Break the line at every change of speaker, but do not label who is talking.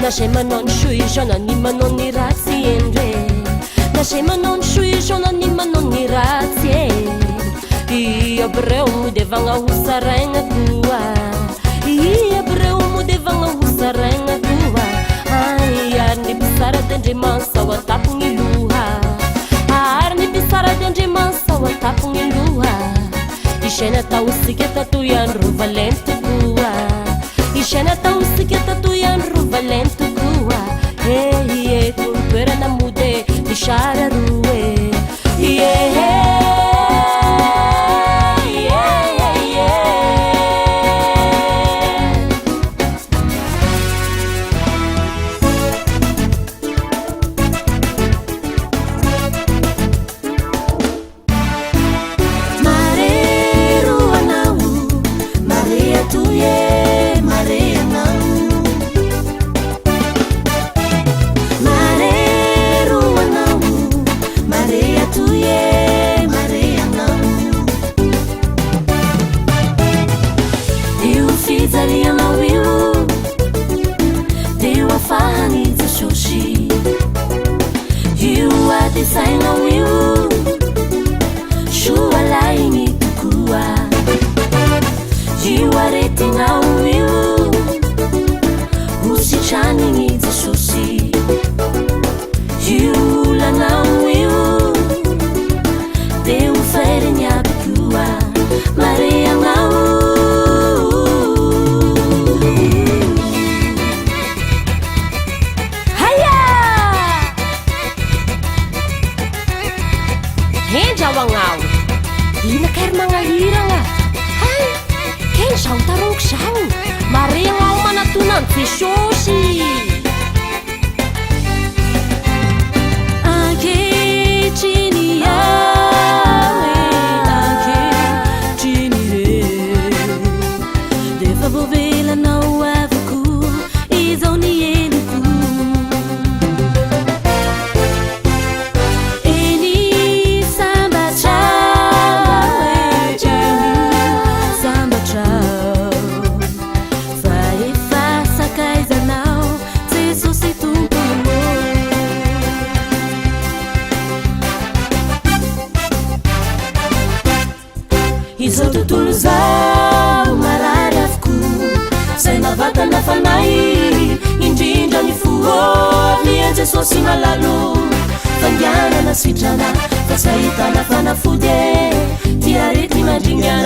Nasemanon shui jona ni manon ni raziendre Nasemanon shui jona ni manon ni raziendre I abreu mu devanga husarenga tua I abreu mu devanga husarenga tua Ai arni pisara dendre mansa wa tapungi luha Arni pisara dendre mansa wa tapungi luha Ishena ta usiketa tu yan ruvalente tua Ishena ta usiketa tu yan ruvalente tua Hey, kulpera na mude Ishara ruwe Yeah Designer wiu Shua laini tukua Jiwa retinga wiu Usichani niza sushi Jiula na wiu Deu fere nyabikua Maria ngau Wangau Ina kair mangahira nga Hai Ken siya tarong siya Maria ngau manatunan Fishoshi Ake chini yawe Ake chini re Deva bovela na uavaku Izoni yenu ku Izotutuluzao mararafku Sai mavata na fanai Indrindra ni fuo Lienze sosi malalo Fangiana na sitrana Fasaita na fanafude Tiariti madringiana